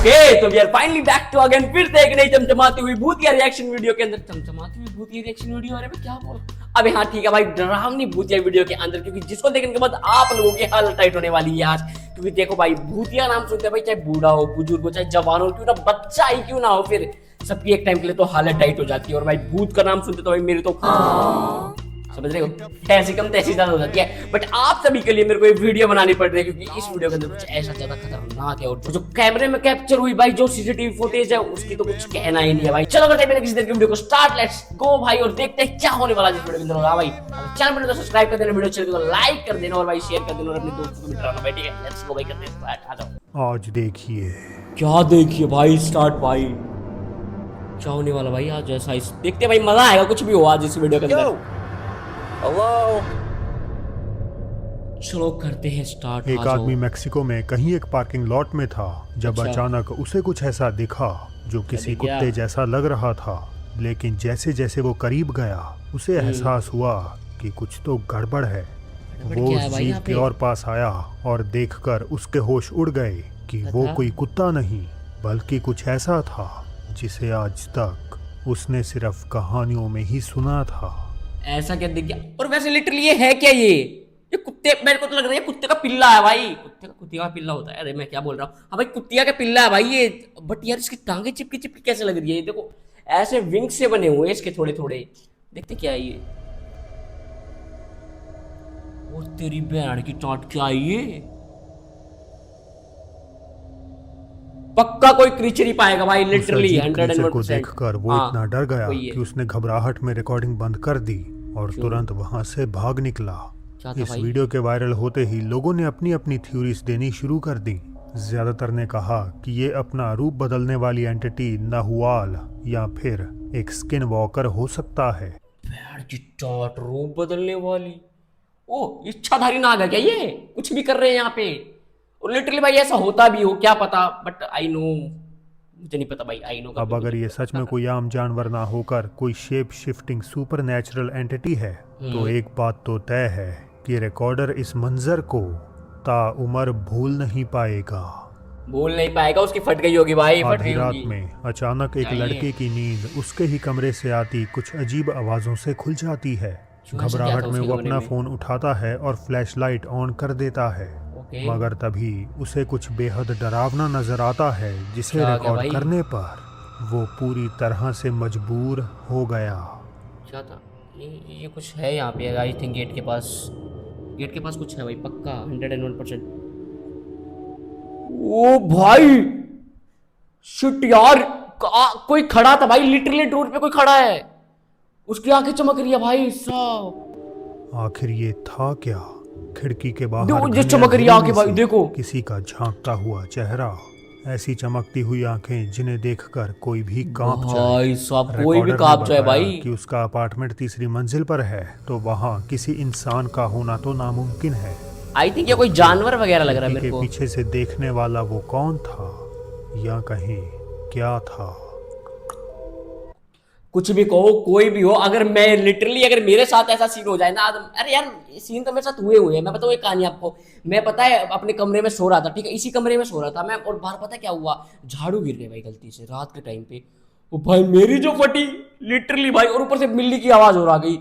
Okay तो we are finally back to again फिर से एक नई चमचमाती हुई भूतिया रिएक्शन वीडियो के अंदर। चमचमाती हुई भूतिया रिएक्शन वीडियो, अरे मैं क्या बोल, अबे हाँ ठीक है भाई, डरावनी भूतिया वीडियो के अंदर, क्योंकि जिसको देखने के बाद आप लोगों की हालत टाइट होने वाली है आज। क्योंकि देखो भाई, भूतिया नाम सुनते हैं भाई, चाहे बूढ़ा हो, बुजुर्ग हो, चाहे जवान हो, क्यों ना बच्चा ही क्यों ना हो, फिर सबकी एक टाइम के लिए तो हालत टाइट हो जाती है। और भाई भूत का नाम सुनते तो भाई मेरे तो समझ रहे हो, ऐसी कम तैसी ज्यादा हो जाती है। बट आप सभी के लिए मेरे को एक वीडियो बनानी पड़ रही है, क्योंकि इस वीडियो के अंदर कुछ ऐसा ज्यादा खतरनाक है। और जो कैमरे में कैप्चर हुई भाई जो सीसीटीवी फुटेज है, उसकी तो कुछ कहना ही नहीं है भाई। चलो करते हैं किसी देर की वीडियो को स्टार्ट, लेट्स गो भाई, और देखते हैं क्या होने वाला है इस वीडियो के अंदर। हाँ भाई, चैनल पर सब्सक्राइब कर देना, वीडियो अच्छी लगे तो लाइक कर देना, और भाई शेयर कर देना, और अपने दोस्तों को भी डराना भाई। ठीक है, लेट्स गो भाई, करते हैं स्टार्ट। आ जाओ। आज देखिए क्या देखिए भाई, स्टार्ट भाई। क्या होने वाला भाई आज, ऐसा इस देखते भाई, मजा आएगा कुछ भी हो आज इस वीडियो के अंदर। हेलो। चलो करते हैं स्टार्ट। एक आदमी मेक्सिको में कहीं एक पार्किंग लॉट में था जब अच्छा। अचानक उसे कुछ ऐसा दिखा जो किसी दिख गया? कुत्ते जैसा लग रहा था। लेकिन जैसे जैसे वो करीब गया उसे एहसास हुआ कि कुछ तो गड़बड़ है। वो क्या उस है भाई जीव यहाँ के पे? और पास आया और देखकर उसके होश उड़ गए कि वो तथा? कोई कुत्ता नहीं बल्कि कुछ ऐसा था जिसे आज तक उसने सिर्फ कहानियों में ही सुना था। ऐसा क्या दिख गया? और वैसे लिटरली ये है क्या, ये कुत्ते, मेरे को तो लग रहा है कुत्ते का पिल्ला है भाई। कुत्ते का पिल्ला होता है, अरे मैं क्या बोल रहा हूँ। हाँ भाई, कुत्तिया का पिल्ला है भाई ये। बट यार इसकी टांगे चिपकी चिपकी कैसे लग रही है, ये देखो ऐसे विंग से बने हुए हैं इसके थोड़े थोड़े। देखते क्या है ये। और तेरी बहन की टाट, क्या है ये? पक्का कोई क्रीचर ही पाएगा भाई, उस लिटरली अजीब क्रीचर को 101%। देखकर वो इतना डर गया कि उसने घबराहट में रिकॉर्डिंग बंद कर दी और क्यों? तुरंत वहां से भाग निकला। क्या था इस भाई? वीडियो के वायरल होते ही लोगों ने अपनी अपनी थ्योरीज देनी शुरू कर दी। ज्यादातर ने कहा कि ये अपना रूप बदलने वाली एंटिटी नाहुआल या फिर एक स्किन वॉकर हो सकता है। बहन की टाट, रूप बदलने वाली। ओ, इच्छाधारी नाग है क्या ये? कुछ भी कर रहे हैं यहाँ पे। और लिटरली भाई ऐसा होता भी हो क्या पता, बट आई नो, मुझे नहीं पता भाई, आई नो का अब अगर ये सच में कोई आम जानवर ना होकर कोई shape shifting super natural entity है तो एक बात तो तय है कि रिकॉर्डर इस मंजर को ताउम्र भूल नहीं पाएगा। बोल नहीं पाएगा, उसकी फट गई होगी भाई, फट गई आधी रात होगी। में अचानक एक चाहिए। लड़के की नींद उसके ही कमरे से आती कुछ अजीब आवाजों से खुल जाती है। क्यों, ऐसा क्या घबराहट था में उसके वो कमरे अपना में? फोन उठाता है और फ्लैशलाइट ऑन कर देता है। ओके। मगर तभी उसे कुछ बेहद डरावना नजर आता है जिसे क्या रिकॉर्ड भाई? करने पर वो पूरी तरह से मजबूर हो गया। क्या था ये कुछ है यहाँ पे आई थिंक, गेट के पास, गेट के पास कुछ है भाई पक्का, 101%। ओ भाई शिट यार, कोई खड़ा था भाई, लिटरली रोड पे कोई खड़ा है, उसकी आंखें चमक रही है भाई साहब। आखिर ये था क्या? खिड़की के बाहर जो घने चमक रही है अंधेरे आंखें में भाई, से देखो। किसी का झांकता हुआ चेहरा। ऐसी चमकती हुई आंखें जिन्हें देखकर कोई भी कांप जाए। भाई साहब, कोई भी रिकॉर्डर ने कांप जाए बताया भाई। कि उसका अपार्टमेंट तीसरी मंजिल पर है तो वहाँ किसी इंसान का होना तो नामुमकिन है। आई थिंक ये कोई जानवर वगैरह लग रहा है खिड़की मेरे के को। पीछे से देखने वाला वो कौन था या कहीं क्या था? कुछ भी कहो, कोई भी हो, अगर मैं लिटरली, अगर मेरे साथ ऐसा सीन हो जाए ना, अरे यार सीन तो मेरे साथ हुए हैं। मैं बताऊँ एक कहानी आपको। मैं पता है अपने कमरे में सो रहा था, ठीक है, इसी कमरे में सो रहा था मैं, और बाहर पता है क्या हुआ, झाड़ू गिर गई भाई गलती से रात के टाइम पे। ओ भाई मेरी जो फटी लिटरली भाई, और ऊपर से बिल्ली की आवाज और आ गई।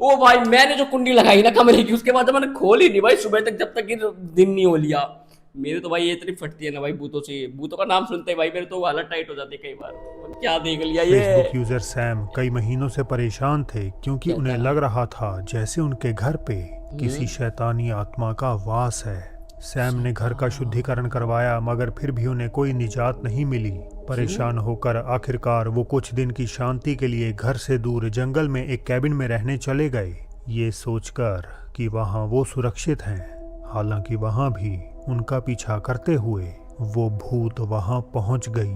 ओ भाई मैंने जो कुंडी लगाई ना कमरे की, उसके बाद जब मैंने खोली नहीं भाई सुबह तक, जब तक ये दिन नहीं हो लिया, मेरे तो भाई ये इतनी फटती है ना भाई भूतों से। भूतों का नाम सुनते ही भाई मेरे तो हालत टाइट हो जाती है कई बार। और क्या देख लिया ये। फेसबुक यूजर सैम कई महीनों से परेशान थे क्योंकि उन्हें लग रहा था जैसे उनके घर पे किसी शैतानी आत्मा का वास है। सैम ने घर का शुद्धिकरण करवाया मगर फिर भी उन्हें कोई निजात नहीं मिली। परेशान होकर आखिरकार वो कुछ दिन की शांति के लिए घर से दूर जंगल में एक कैबिन में रहने चले गए, ये सोचकर कि वहाँ वो सुरक्षित हैं। हालांकि वहाँ भी उनका पीछा करते हुए वो भूत वहाँ पहुँच गई।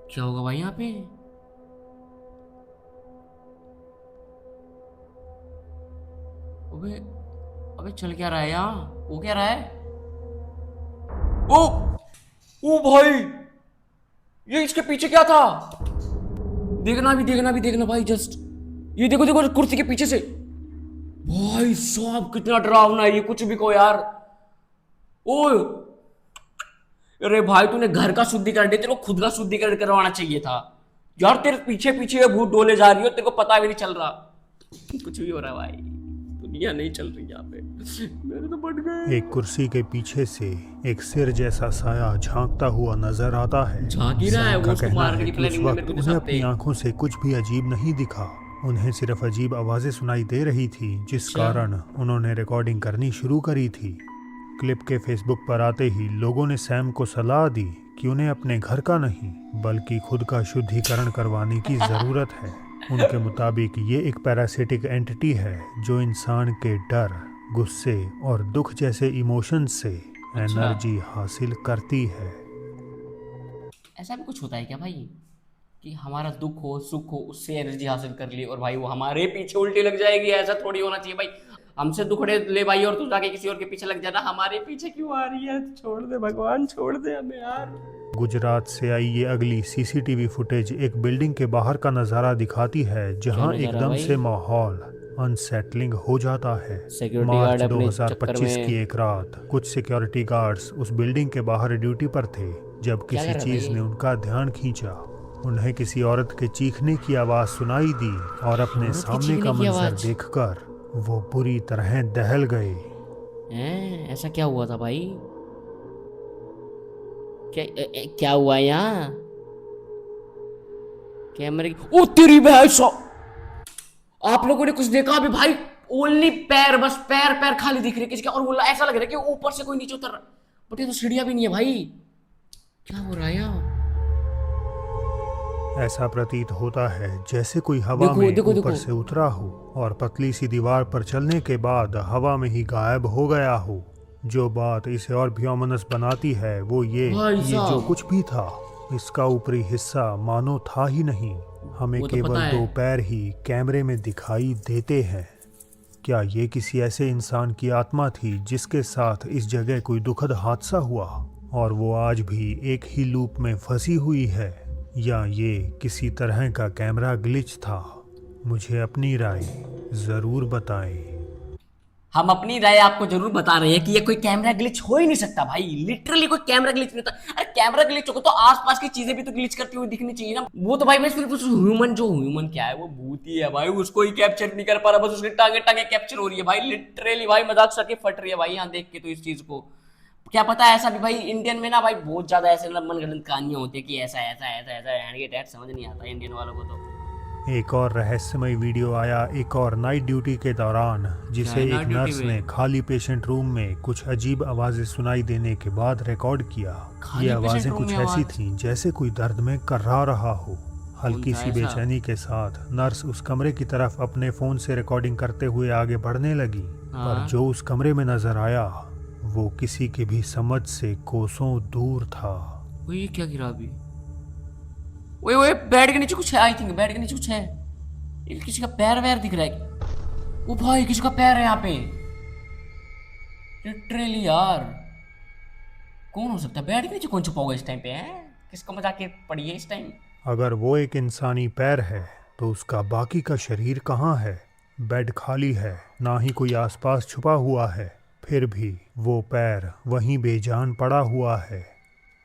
क्या होगा भाई यहाँ पे? अबे अबे चल क्या रहा है यहाँ, वो क्या रहा है? ओ ओ भाई, ये इसके पीछे क्या था? देखना भाई, जस्ट ये देखो देखो कुर्सी के पीछे से। भाई साहब कितना डरावना है ये, कुछ भी को यार। ओ अरे भाई तूने घर का शुद्धिकरण नहीं, तेरे को खुद का शुद्धिकरण करवाना चाहिए था यार। तेरे पीछे पीछे ये भूत डोले जा रही हो, तेरे को पता भी नहीं चल रहा। कुछ भी हो रहा है भाई, दुनिया नहीं चल रही यहाँ पे। मेरे तो बढ़ गए। एक कुर्सी के पीछे से एक सिर जैसा साया झांकता हुआ नजर आता है। झांक ही रहा है सैम वो, का उसको कहना मारने है की कि उस प्लानिंग में वक्त मेरे को उन्हें सब अपनी थे। आंखों से कुछ भी अजीब नहीं दिखा। उन्हें सिर्फ अजीब आवाजें सुनाई दे रही थी, जिस अच्छा। कारण उन्होंने रिकॉर्डिंग करनी शुरू करी थी। क्लिप के फेसबुक पर आते ही लोगों ने सैम को सलाह दी कि उन्हें अपने घर का नहीं बल्कि खुद का शुद्धिकरण करवाने की ज़रूरत है। उनके मुताबिक ये एक पैरासिटिक एंटिटी है जो इंसान के डर, गुस्से और दुख जैसे इमोशंस से अच्छा। एनर्जी हासिल करती है। ऐसा भी कुछ होता है क्या भाई, कि हमारा दुख हो सुख हो उससे एनर्जी हासिल कर ली और भाई वो हमारे पीछे उल्टी लग जाएगी? ऐसा थोड़ी होना चाहिए भाई। हमसे दुखड़े ले भाई और तू जाके किसी और के पीछे लग जाना, हमारे पीछे क्यों आ रही है? छोड़ दे भगवान, छोड़ दे हमें यार। गुजरात से आई ये अगली सीसीटीवी फुटेज एक बिल्डिंग के बाहर का नज़ारा दिखाती है, जहां नज़ारा एकदम भाई? से माहौल अनसेटलिंग हो जाता है। सिक्योरिटी गार्ड मार्च अपने चक्कर 2025 में की एक रात कुछ सिक्योरिटी गार्ड्स उस बिल्डिंग के बाहर ड्यूटी पर थे जब क्या किसी कर रहा था चीज़ ये? ने उनका ध्यान खींचा। उन्हें किसी औरत के चीखने की आवाज़ सुनाई दी और अपने औरत की सामने चीखने का की मंजर आवाज? देखकर वो बुरी तरह दहल गए। हैं, ऐसा क्या हुआ था भाई? क्या हुआ यहाँ? कैमरे की, ओ तेरी भैंस सो! आप लोगों ने कुछ देखा अभी भाई? ओनली पैर, बस पैर पैर खाली दिख रहे किसी का, और वो ऐसा लग रहा है कि ऊपर से कोई नीचे उतर रहा। बट ये तो सीढ़ियां भी नहीं है भाई, क्या हो रहा है यहाँ? ऐसा प्रतीत होता है जैसे कोई हवा देखो में देखो ऊपर देखो। से उतरा हो और पतली सी दीवार पर चलने के बाद हवा में ही गायब हो गया हो। जो बात इसे और भी ओमिनस बनाती है वो ये भाई कि ये जो साहब, कुछ भी था इसका ऊपरी हिस्सा मानो था ही नहीं। हमें वो तो पता केवल है। दो पैर ही कैमरे में दिखाई देते हैं। क्या ये किसी ऐसे इंसान की आत्मा थी जिसके साथ इस जगह कोई दुखद हादसा हुआ और वो आज भी एक ही लूप में फंसी हुई है, या ये किसी तरह का कैमरा ग्लिच था? मुझे अपनी राय ज़रूर बताएं। हम अपनी राय आपको जरूर बता रहे हैं कि ये कोई कैमरा ग्लिच हो ही नहीं सकता भाई। लिटरली कोई कैमरा ग्लिच नहीं होता। अरे कैमरा ग्लिच होगा तो आसपास की चीजें भी तो ग्लिच करती हुई दिखनी चाहिए ना। वो तो भाई मैं सिर्फ उस ह्यूमन, जो ह्यूमन क्या है वो भूत ही है भाई, उसको ही कैप्चर नहीं कर पा रहा, बस उसकी टांगे टांगे कैप्चर हो रही है भाई। लिटरली भाई मजाक सा के फट रही है भाई यहाँ देख के तो इस चीज को। क्या पता ऐसा भी भाई इंडियन में ना भाई बहुत ज्यादा ऐसे मनगढ़ंत कहानियां होती है कि ऐसा ऐसा ऐसा ऐसा हैंड के टैट समझ नहीं आता इंडियन वालों को तो। एक और रहस्यमय वीडियो आया एक और नाइट ड्यूटी के दौरान, जिसे क्या एक नाइट ड्यूटी नर्स में? ने खाली पेशेंट रूम में कुछ अजीब आवाजें सुनाई देने के बाद रिकॉर्ड किया। खाली ये पेशेंट आवाजें रूम कुछ में ऐसी आवाज? थीं जैसे कोई दर्द में कर्रा रहा हो। हल्की था सी ऐसा? बेचैनी के साथ नर्स उस कमरे की तरफ अपने फोन से रिकॉर्डिंग करते हुए आगे बढ़ने लगी, पर हाँ। जो उस कमरे में नजर आया वो किसी के भी समझ से कोसों दूर था। वो ये क्या गिरा अभी? ओए ओए, बेड के नीचे कुछ है, आई थिंक बेड के नीचे कुछ है। ये किसी का पैर वैर दिख रहा है। ओ भाई किसी का पैर है यहाँ पे, लिटरली यार। कौन हो सकता है बेड के नीचे? कौन छुपा होगा इस टाइम पे? है किसको मजाक के पड़ी है इस टाइम? अगर वो एक इंसानी पैर है तो उसका बाकी का शरीर कहाँ है? बेड खाली है, ना ही कोई आसपास छुपा हुआ है, फिर भी वो पैर वहीं बेजान पड़ा हुआ है।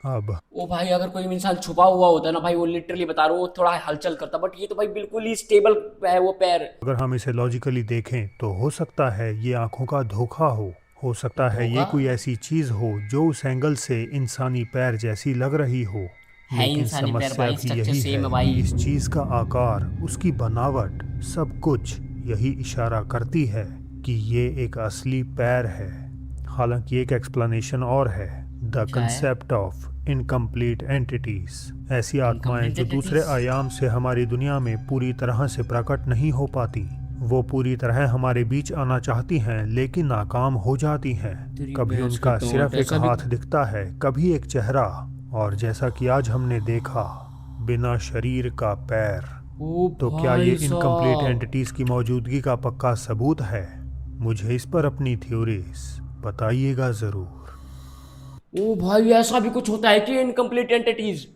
अब ओ भाई अगर कोई इंसान छुपा हुआ होता ना भाई, वो लिटरली बता रहा हूँ वो थोड़ा हलचल करता, बट ये तो भाई बिल्कुल ही स्टेबल है वो पैर। अगर हम इसे लॉजिकली देखें तो हो सकता है ये आंखों का धोखा हो सकता है ये धोखा कोई ऐसी चीज हो जो उस एंगल से इंसानी पैर जैसी लग रही हो। है, लेकिन इंसानी पैर समस्या भाई, भी स्ट्रक्चर यही सेम है है भाई। कि इस चीज का आकार, उसकी बनावट, सब कुछ यही इशारा करती है कि ये एक असली पैर है। हालांकि एक एक्सप्लेनेशन और है, द क्या है? Concept of incomplete entities. ऐसी आत्माएं Incomplete जो दूसरे entities? आयाम से हमारी दुनिया में पूरी तरह से प्रकट नहीं हो पाती। वो पूरी तरह हमारे बीच आना चाहती हैं लेकिन नाकाम हो जाती हैं। तेरी कभी भैंस उनका की सिर्फ डांट, एक ऐसा भी? हाथ दिखता है, कभी एक चेहरा, और जैसा कि आज हमने देखा, बिना शरीर का पैर। ओ तो क्या ये भाई इनकम्प्लीट साहब, एंटिटीज की मौजूदगी का पक्का सबूत है? मुझे इस पर अपनी थ्योरीज बताइएगा ज़रूर। ओ भाई ऐसा भी कुछ होता है कि इनकम्प्लीट एंटिटीज?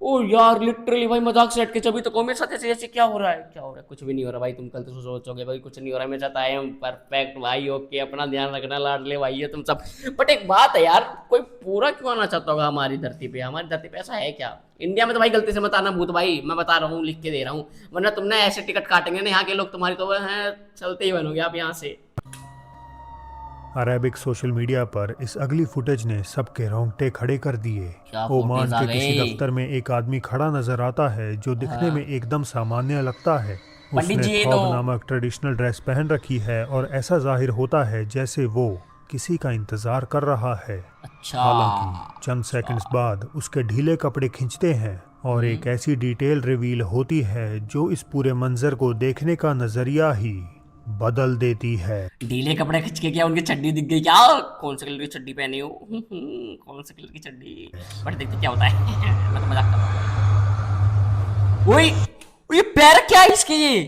ओ यार लिटरली भाई मजाक से हटके जब तो मेरे साथ ऐसे ऐसे क्या हो रहा है, क्या हो रहा है, कुछ भी नहीं हो रहा भाई, तुम कल तो सोचोगे भाई कुछ नहीं हो रहा है, मेरे साथ आई एम परफेक्ट भाई, ओके, अपना ध्यान रखना लाडले भाई है तुम सब। बट एक बात है यार, कोई पूरा क्यों आना चाहता होगा हमारी धरती पे, हमारी धरती पे ऐसा है क्या? इंडिया में तो भाई गलती से मत आना भूत भाई, मैं बता रहा हूँ, लिख के दे रहा हूँ, वरना तुमने ऐसे टिकट काटेंगे ना यहाँ के लोग, तुम्हारी तो हैं चलते ही बनोगे आप यहाँ से। अरेबिक सोशल मीडिया पर इस अगली फुटेज ने सबके रोंगटे खड़े कर दिए। क्या ओमान फुटेज आ के किसी गई। दफ्तर में एक आदमी खड़ा नजर आता है जो दिखने में एकदम सामान्य लगता है। पंडित उसने जी, ये थॉब तो नामक ट्रेडिशनल ड्रेस पहन रखी है और ऐसा जाहिर होता है जैसे वो किसी का इंतजार कर रहा है। अच्छा, हालांकि चंद सेकंड्स बाद उसके ढीले कपड़े खिंचते हैं और एक ऐसी डिटेल रिवील होती है जो इस पूरे मंजर को देखने का नजरिया ही बदल देती है। ढीले कपड़े खींच के क्या उनकी चड्डी दिख गई क्या? कौन से कलर की चड्डी पहनी हो? कौन से कलर की चड्डी? बट देखते क्या होता है। मैं तो मजाक कर रहा हूँ। ओए ये पैर क्या है इसके ये?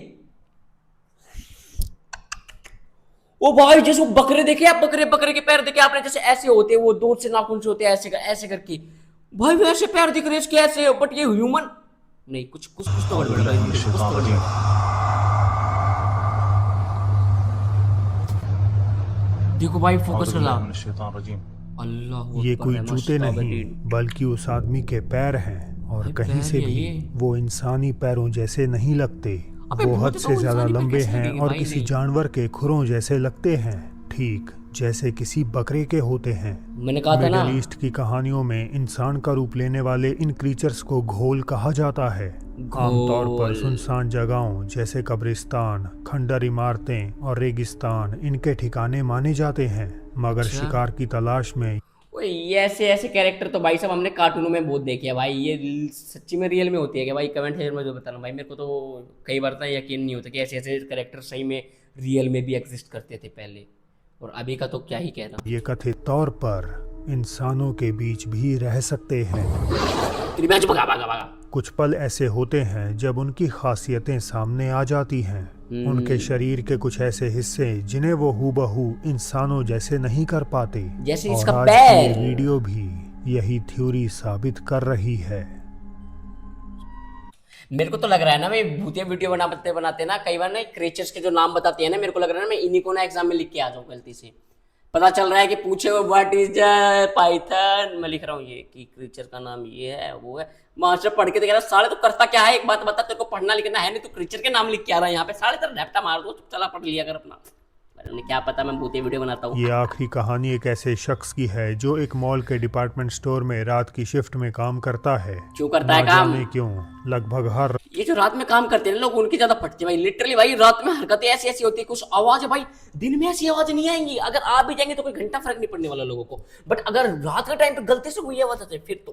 ओ भाई जैसे वो बकरे देखे आप, बकरे के पैर देखे आपने, जैसे ऐसे होते हैं वो, दो से नाखून से होते हैं, ऐसे करके भाई वैसे पैर दिख रहे हैं इसके ऐसे, बट ये ह्यूमन नहीं, कुछ तो गड़बड़ है, कुछ तो गड़बड़ है। देखो भाई फोकस कर रहा। अल्लाह ये कोई जूते नहीं बल्कि उस आदमी के पैर हैं और कहीं से भी वो इंसानी पैरों जैसे नहीं लगते। वो हद से ज्यादा लंबे हैं और किसी जानवर के खुरों जैसे लगते हैं, ठीक जैसे किसी बकरे के होते हैं। मैंने कहा था ना, मिडिल ईस्ट की कहानियों में इंसान का रूप लेने वाले इन क्रीचर्स को घोल कहा जाता है। आमतौर पर सुनसान जगहों जैसे कब्रिस्तान, खंडर इमारतें और रेगिस्तान इनके ठिकाने माने जाते हैं, मगर शिकार की तलाश में ये ऐसे कैरेक्टर तो भाई साहब हमने कार्टूनों में बहुत देखे हैं भाई, ये सच्ची में रियल में होती है क्या भाई? कमेंट सेक्शन में जो बताना भाई, मेरे को तो कई बार तो यकीन नहीं होता कि ऐसे ऐसे कैरेक्टर सही में रियल में भी एग्जिस्ट करते थे पहले, और अभी का तो क्या ही कहना। ये कथित तौर पर इंसानों के बीच भी रह सकते हैं। भागा। कुछ पल ऐसे होते हैं जब उनकी खासियतें सामने आ जाती हैं। उनके शरीर के कुछ ऐसे हिस्से जिन्हें वो हूबहू इंसानों जैसे नहीं कर पाते, जैसे और इसका आज पैर। की ये वीडियो भी यही थ्योरी साबित कर रही है। मेरे को तो लग रहा है ना, मैं भूतिया वीडियो बनाते ना कई बार ना क्रिएचर्स के जो नाम बताते हैं ना, मेरे को लग रहा है ना मैं इन्हीं को ना एग्जाम में लिख के आ जाऊं गलती से। पता चल रहा है कि पूछे वो व्हाट इज पाइथन, मैं लिख रहा हूँ ये कि क्रीचर का नाम ये है वो है। मास्टर पढ़ के देख रहा साले तो करता क्या है, एक बात बता, तेरे को पढ़ना लिखना है नहीं, तो क्रीचर के नाम लिख के आ रहा है यहाँ पे, साले तेरा ढैपटा मार दो, चला पढ़ लिया कर अपना। मैंने क्या पता मैं भूतिया वीडियो बनाता हूँ। ये आखिरी कहानी एक ऐसे शख्स की है जो एक मॉल के डिपार्टमेंट स्टोर में रात की शिफ्ट में काम करता है। क्यों करता है काम? क्यों लगभग हर ये जो रात में काम करते हैं लोग, उनकी ज्यादा फटती है भाई, लिटरली भाई रात में हरकतें ऐसी ऐसी होती है, कुछ आवाज है भाई, दिन में ऐसी आवाज नहीं आएंगी, अगर आप भी जाएंगे तो कोई घंटा फर्क नहीं पड़ने वाला लोगों को, बट अगर रात के टाइम पे गलती से कोई आवाज आती है फिर तो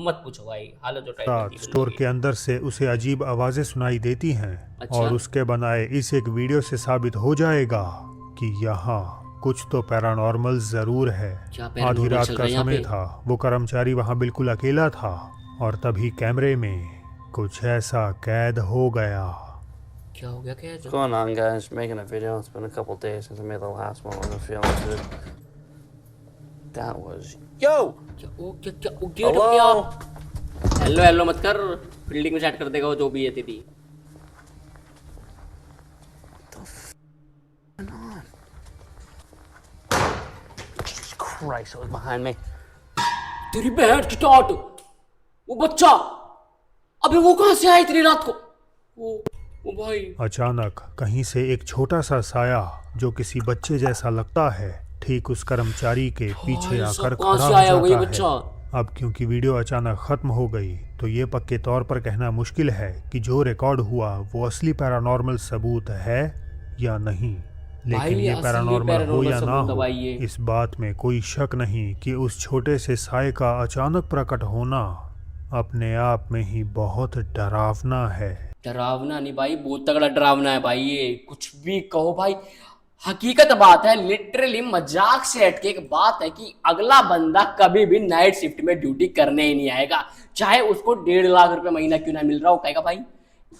मत पूछो भाई, हालत जो टाइम स्टोर के अंदर से उसे अजीब आवाजें सुनाई देती हैं। अच्छा? और उसके बनाए इस एक वीडियो से साबित हो जाएगा कि यहाँ कुछ तो पैरानॉर्मल जरूर है। आधी रात का समय था, वो कर्मचारी वहाँ बिल्कुल अकेला था और तभी कैमरे में कुछ ऐसा कैद हो गया। क्या हो गया? क्या What's going on, guys? Making a video. It's been a couple days since I made the last one. I'm feeling good. That was hello मत कर, फील्डिंग में चैट कर देगा वो जो भी है दीदी। Christ, it was behind me. तेरी बहन की टाट, वो बच्चा अबे वो कहां से आया इतनी रात को? वो भाई अचानक कहीं से एक छोटा सा साया जो किसी बच्चे जैसा लगता है ठीक उस कर्मचारी के पीछे आकर खड़ा हो जाता है। अब क्योंकि वीडियो अचानक खत्म हो गई तो ये पक्के तौर पर कहना मुश्किल है कि जो रिकॉर्ड हुआ वो असली पैरानॉर्मल सबूत है या नहीं, लेकिन ये पैरानॉर्मल हो या ना हो, इस बात में कोई शक नहीं कि उस छोटे से साए का अचानक प्रकट होना अपने आप में ही बहुत डरावना है। डरावना नहीं भाई, बहुत तगड़ा डरावना है भाई, ये कुछ भी कहो भाई, हकीकत बात है, लिटरली मजाक से हटके एक बात है कि अगला बंदा कभी भी नाइट शिफ्ट में ड्यूटी करने ही नहीं आएगा, चाहे उसको 1.5 लाख रुपए महीना क्यों ना मिल रहा हो, कहेगा भाई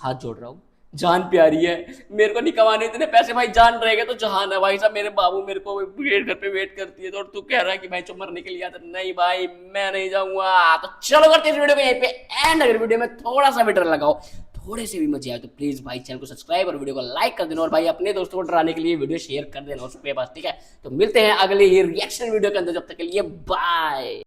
हाथ जोड़ रहा हूँ जान प्यारी है, मेरे को नहीं कमाने इतने पैसे भाई, जान रहेगा तो जहान है भाई साहब। मेरे बाबू मेरे को घर पे वेट करती है, तो और तू कह रहा है कि भाई चो मरने के लिए आता, नहीं भाई मैं नहीं जाऊंगा। तो चलो करते हैं इस वीडियो को यहीं पे एंड। अगर वीडियो में थोड़ा सा भी डर लगाओ, थोड़े से भी मजे आए, तो प्लीज भाई चैनल को सब्सक्राइब और वीडियो को लाइक कर देना, और भाई अपने दोस्तों को डराने के लिए वीडियो शेयर कर देना उसके पास, ठीक है। तो मिलते हैं अगले ही रिएक्शन वीडियो के अंदर, जब तक के लिए बाय।